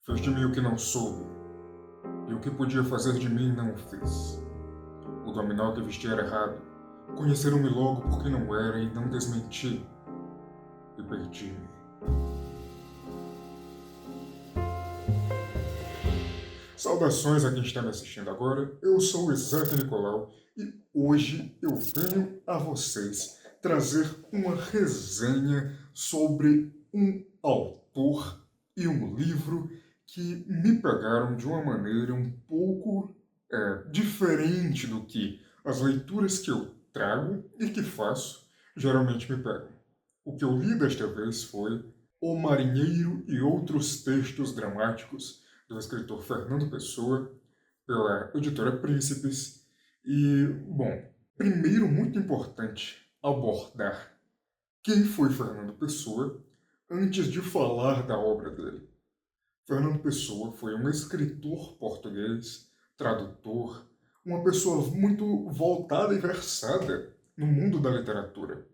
Fez de mim o que não soube, e o que podia fazer de mim não o fez. O dominó que vesti era errado. Conheceram-me logo por quem não era e não desmenti, e perdi-me. Saudações a quem está me assistindo agora. Eu sou o Isaac Nicolau e hoje eu venho a vocês trazer uma resenha sobre um autor e um livro que me pegaram de uma maneira um pouco diferente do que as leituras que eu trago e que faço geralmente me pegam. O que eu li desta vez foi O Marinheiro e Outros Textos Dramáticos, do escritor Fernando Pessoa, pela editora Príncipes. E, bom, primeiro, muito importante abordar quem foi Fernando Pessoa antes de falar da obra dele. Fernando Pessoa foi um escritor português, tradutor, uma pessoa muito voltada e versada no mundo da literatura,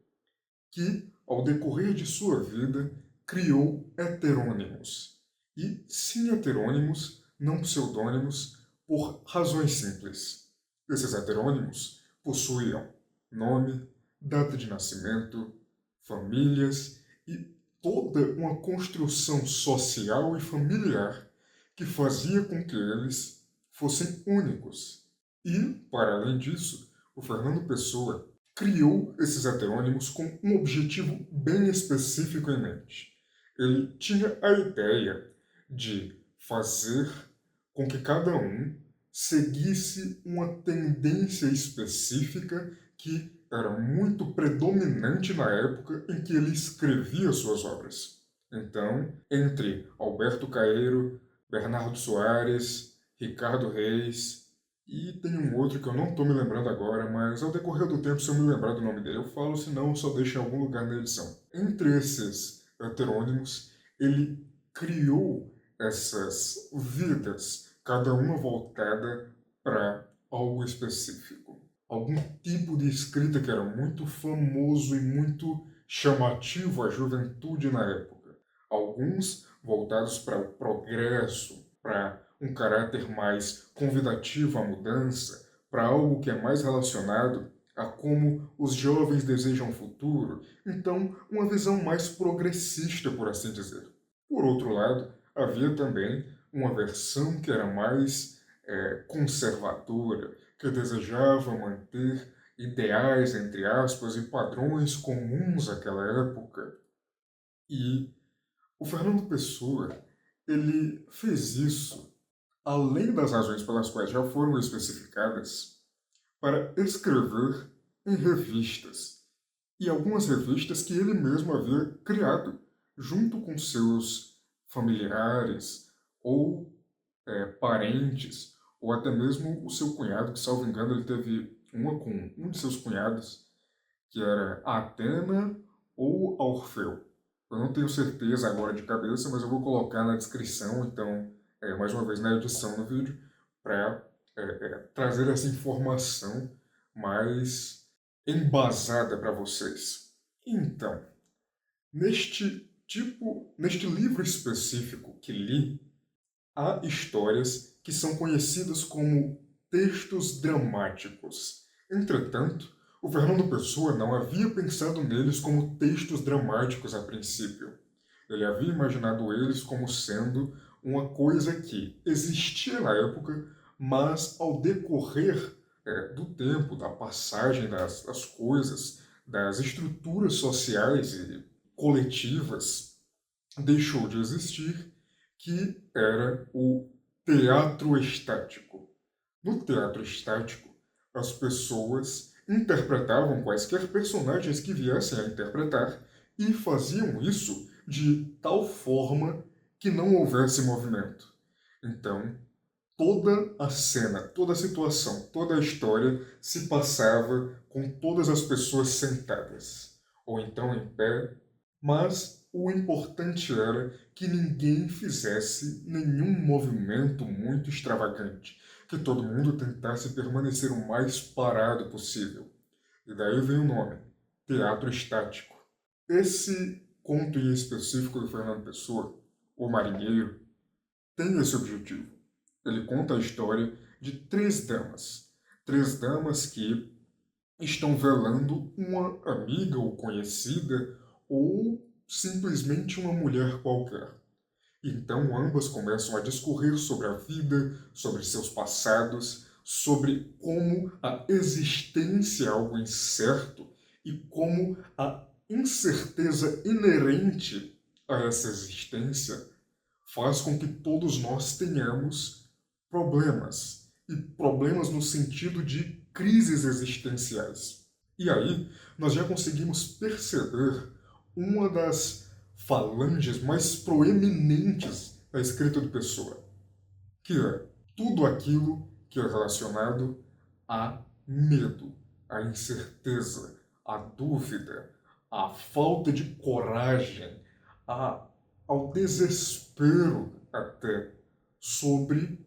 que, ao decorrer de sua vida, criou heterônimos. E sim heterônimos, não pseudônimos, por razões simples. Esses heterônimos possuíam nome, data de nascimento, famílias e toda uma construção social e familiar que fazia com que eles fossem únicos. E, para além disso, o Fernando Pessoa criou esses heterônimos com um objetivo bem específico em mente. Ele tinha a ideia de fazer com que cada um seguisse uma tendência específica que era muito predominante na época em que ele escrevia suas obras. Então, entre Alberto Caeiro, Bernardo Soares, Ricardo Reis e tem um outro que eu não estou me lembrando agora, mas ao decorrer do tempo, se eu me lembrar do nome dele, eu falo, senão eu só deixo em algum lugar na edição. Entre esses heterônimos, ele criou essas vidas, cada uma voltada para algo específico. Algum tipo de escrita que era muito famoso e muito chamativo à juventude na época. Alguns voltados para o progresso, para um caráter mais convidativo à mudança, para algo que é mais relacionado a como os jovens desejam o futuro. Então, uma visão mais progressista, por assim dizer. Por outro lado, havia também uma versão que era mais conservadora, que desejava manter ideais, entre aspas, e padrões comuns àquela época. E o Fernando Pessoa, ele fez isso, além das razões pelas quais já foram especificadas, para escrever em revistas, e algumas revistas que ele mesmo havia criado, junto com seus familiares ou parentes, ou até mesmo o seu cunhado, que, salvo engano, ele teve uma com um de seus cunhados, que era Atena ou Orfeu. Eu não tenho certeza agora de cabeça, mas eu vou colocar na descrição, então, mais uma vez na edição do vídeo, para trazer essa informação mais embasada para vocês. Então, neste livro específico que li, há histórias que são conhecidas como textos dramáticos. Entretanto, o Fernando Pessoa não havia pensado neles como textos dramáticos a princípio. Ele havia imaginado eles como sendo uma coisa que existia na época, mas ao decorrer do tempo, da passagem das coisas, das estruturas sociais e coletivas, deixou de existir, que era o teatro estático. No teatro estático, as pessoas interpretavam quaisquer personagens que viessem a interpretar e faziam isso de tal forma que não houvesse movimento. Então, toda a cena, toda a situação, toda a história se passava com todas as pessoas sentadas, ou então em pé, mas o importante era que ninguém fizesse nenhum movimento muito extravagante, que todo mundo tentasse permanecer o mais parado possível. E daí vem o nome, teatro estático. Esse conto em específico do Fernando Pessoa, O Marinheiro, tem esse objetivo. Ele conta a história de três damas que estão velando uma amiga ou conhecida ou simplesmente uma mulher qualquer. Então ambas começam a discorrer sobre a vida, sobre seus passados, sobre como a existência é algo incerto e como a incerteza inerente a essa existência faz com que todos nós tenhamos problemas. E problemas no sentido de crises existenciais. E aí, nós já conseguimos perceber uma das falanges mais proeminentes da escrita de Pessoa, que é tudo aquilo que é relacionado a medo, a incerteza, a dúvida, a falta de coragem, ao desespero até sobre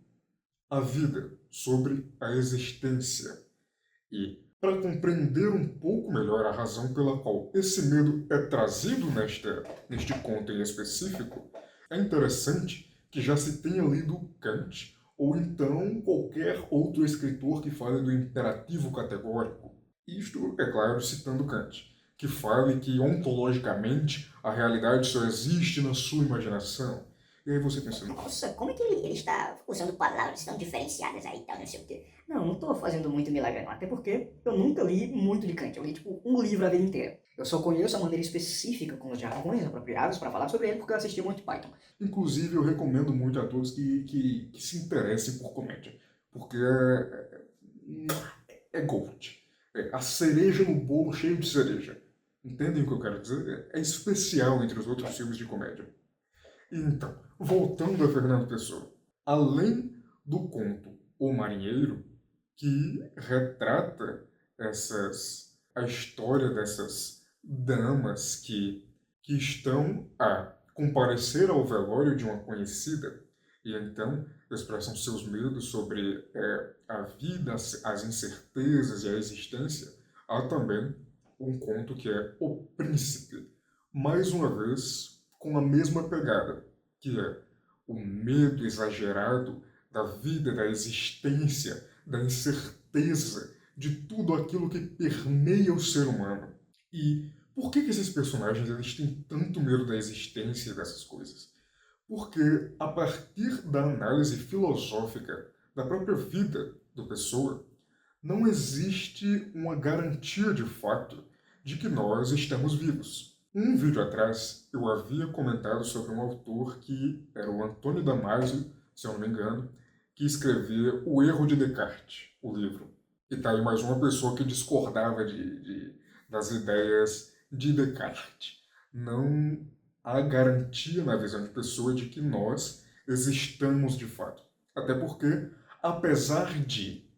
a vida, sobre a existência. E para compreender um pouco melhor a razão pela qual esse medo é trazido neste conto em específico, é interessante que já se tenha lido Kant, ou então qualquer outro escritor que fale do imperativo categórico. Isto, é claro, citando Kant, que fale que ontologicamente a realidade só existe na sua imaginação. E aí você pensa, Nossa, como é que ele está usando palavras tão diferenciadas aí e tal, não sei o quê. Não tô fazendo muito milagre não, até porque eu nunca li muito de Kant, eu li tipo um livro a vida inteira. Eu só conheço a maneira específica com os jargões apropriados para falar sobre ele porque eu assisti muito Python. inclusive, eu recomendo muito a todos que se interessem por comédia, porque é gold. É a cereja no bolo cheio de cereja. Entendem o que eu quero dizer? É especial entre os outros filmes de comédia. Então, voltando a Fernando Pessoa. Além do conto O Marinheiro, que retrata a história dessas damas que estão a comparecer ao velório de uma conhecida e então expressam seus medos sobre a vida, as incertezas e a existência. Há também um conto que é O Príncipe, mais uma vez com a mesma pegada, que é o medo exagerado da vida, da existência, da incerteza, de tudo aquilo que permeia o ser humano. E por que esses personagens eles têm tanto medo da existência dessas coisas? Porque, a partir da análise filosófica da própria vida do Pessoa, não existe uma garantia de fato de que nós estamos vivos. Um vídeo atrás, eu havia comentado sobre um autor que era o Antônio Damasio, se eu não me engano, que escrevia O Erro de Descartes, o livro. E tá aí mais uma pessoa que discordava das ideias de Descartes. Não há garantia na visão de pessoa de que nós existamos de fato. Até porque, apesar de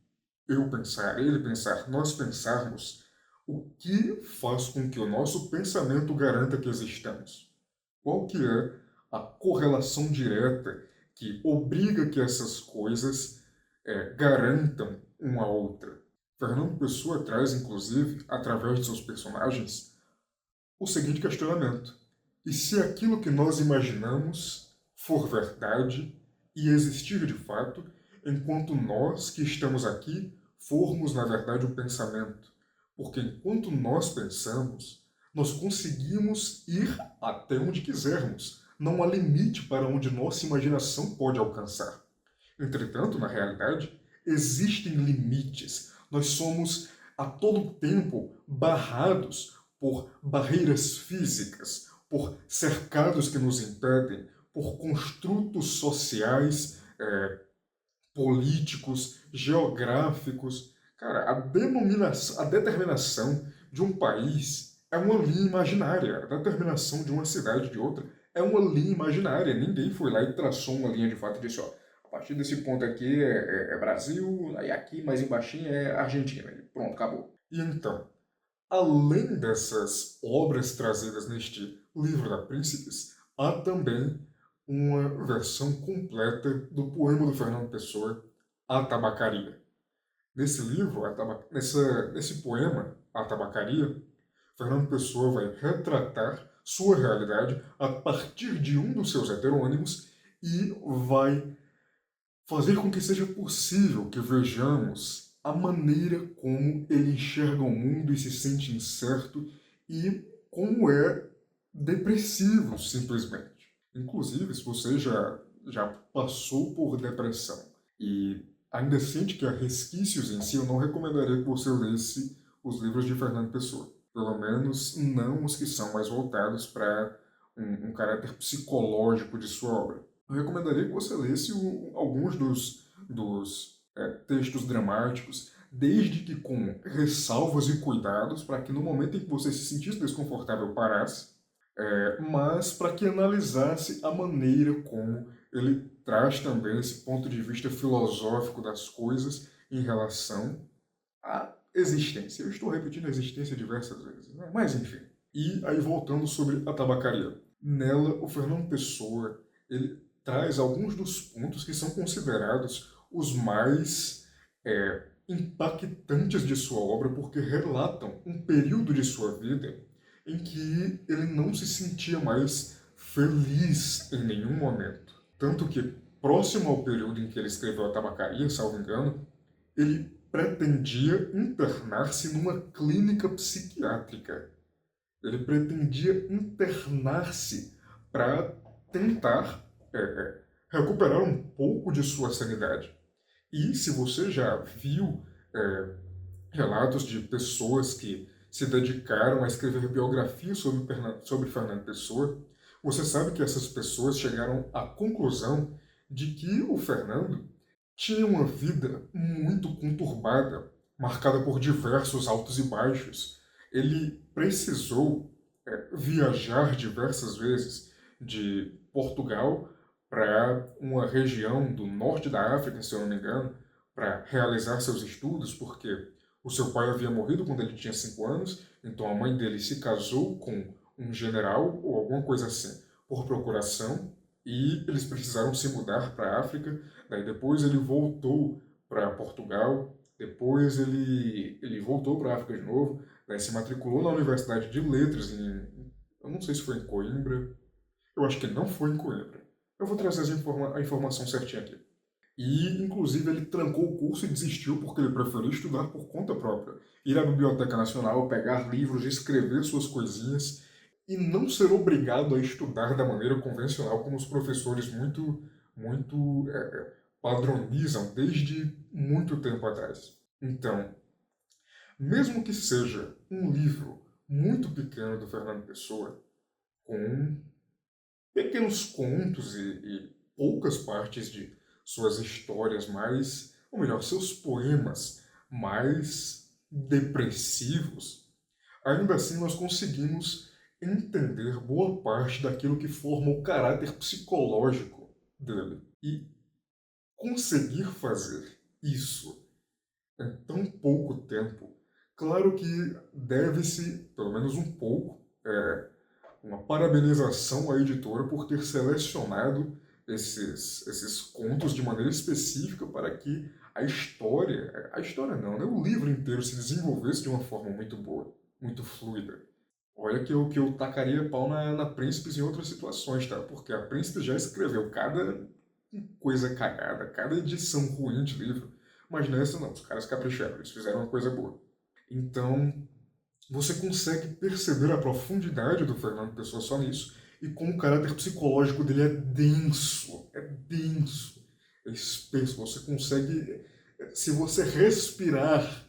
eu pensar, ele pensar, nós pensarmos, o que faz com que o nosso pensamento garanta que existamos? Qual que é a correlação direta que obriga que essas coisas garantam uma a outra? Fernando Pessoa traz, inclusive, através de seus personagens, o seguinte questionamento: e se aquilo que nós imaginamos for verdade e existir de fato, enquanto nós que estamos aqui formos, na verdade, o pensamento? Porque enquanto nós pensamos, nós conseguimos ir até onde quisermos. Não há limite para onde nossa imaginação pode alcançar. Entretanto, na realidade, existem limites. Nós somos a todo tempo barrados por barreiras físicas, por cercados que nos impedem, por construtos sociais, políticos, geográficos. Cara, a determinação de um país é uma linha imaginária. A determinação de uma cidade de outra é uma linha imaginária. Ninguém foi lá e traçou uma linha de fato e disse, ó, a partir desse ponto aqui é Brasil, aí aqui mais embaixo é Argentina. E pronto, acabou. E então, além dessas obras trazidas neste livro da Príncipes, há também uma versão completa do poema do Fernando Pessoa, A Tabacaria. Nesse livro, nesse poema, A Tabacaria, Fernando Pessoa vai retratar sua realidade a partir de um dos seus heterônimos e vai fazer com que seja possível que vejamos a maneira como ele enxerga o mundo e se sente incerto e como é depressivo, simplesmente. Inclusive, se você já passou por depressão e ainda sente que há resquícios em si, eu não recomendaria que você lesse os livros de Fernando Pessoa. Pelo menos não os que são mais voltados para um caráter psicológico de sua obra. Eu recomendaria que você lesse alguns dos textos dramáticos, desde que com ressalvas e cuidados, para que no momento em que você se sentisse desconfortável parasse, mas para que analisasse a maneira como ele traz também esse ponto de vista filosófico das coisas em relação à existência. Eu estou repetindo a existência diversas vezes, né? Mas enfim. E aí voltando sobre a tabacaria. Nela, o Fernando Pessoa, ele traz alguns dos pontos que são considerados os mais impactantes de sua obra, porque relatam um período de sua vida em que ele não se sentia mais feliz em nenhum momento. Tanto que, próximo ao período em que ele escreveu A Tabacaria, salvo engano, ele pretendia internar-se numa clínica psiquiátrica. Ele pretendia internar-se para tentar recuperar um pouco de sua sanidade. E se você já viu relatos de pessoas que se dedicaram a escrever biografias sobre Fernando Pessoa, você sabe que essas pessoas chegaram à conclusão de que o Fernando tinha uma vida muito conturbada, marcada por diversos altos e baixos. Ele precisou viajar diversas vezes de Portugal para uma região do norte da África, se eu não me engano, para realizar seus estudos, porque o seu pai havia morrido quando ele tinha 5 anos, então a mãe dele se casou com um general ou alguma coisa assim por procuração, e eles precisaram se mudar para a África. Daí depois ele voltou para Portugal, depois ele voltou para a África de novo, daí se matriculou na Universidade de Letras, eu não sei se foi em Coimbra, eu acho que não foi em Coimbra. Eu vou trazer a informação certinha aqui. E, inclusive, ele trancou o curso e desistiu porque ele preferiu estudar por conta própria. Ir à Biblioteca Nacional, pegar livros, escrever suas coisinhas e não ser obrigado a estudar da maneira convencional como os professores muito padronizam desde muito tempo atrás. Então, mesmo que seja um livro muito pequeno do Fernando Pessoa, com pequenos contos e poucas partes de suas histórias mais, ou melhor, seus poemas mais depressivos, ainda assim nós conseguimos entender boa parte daquilo que forma o caráter psicológico dele. E conseguir fazer isso em tão pouco tempo, claro que deve-se, pelo menos um pouco, uma parabenização à editora por ter selecionado esses contos de maneira específica para que a história não, né? O livro inteiro se desenvolvesse de uma forma muito boa, muito fluida. Olha que eu tacaria pau na Príncipes em outras situações, tá? Porque a Príncipes já escreveu cada coisa cagada, cada edição ruim de livro, mas nessa não, os caras capricharam, eles fizeram uma coisa boa. Então, você consegue perceber a profundidade do Fernando Pessoa só nisso, e como o caráter psicológico dele é denso, é espesso. Você consegue, se você respirar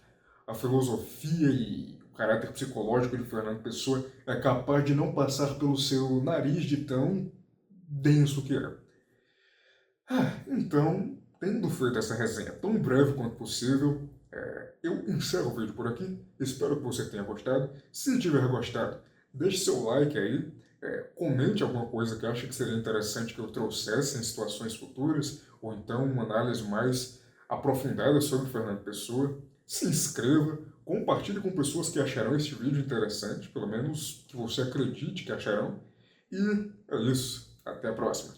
a filosofia e o caráter psicológico de Fernando Pessoa, é capaz de não passar pelo seu nariz de tão denso que é. Então, tendo feito essa resenha tão breve quanto possível, eu encerro o vídeo por aqui. Espero que você tenha gostado. Se tiver gostado, deixe seu like aí. Comente alguma coisa que acha que seria interessante que eu trouxesse em situações futuras, ou então uma análise mais aprofundada sobre Fernando Pessoa. Se inscreva, compartilhe com pessoas que acharão este vídeo interessante, pelo menos que você acredite que acharão. E é isso. Até a próxima.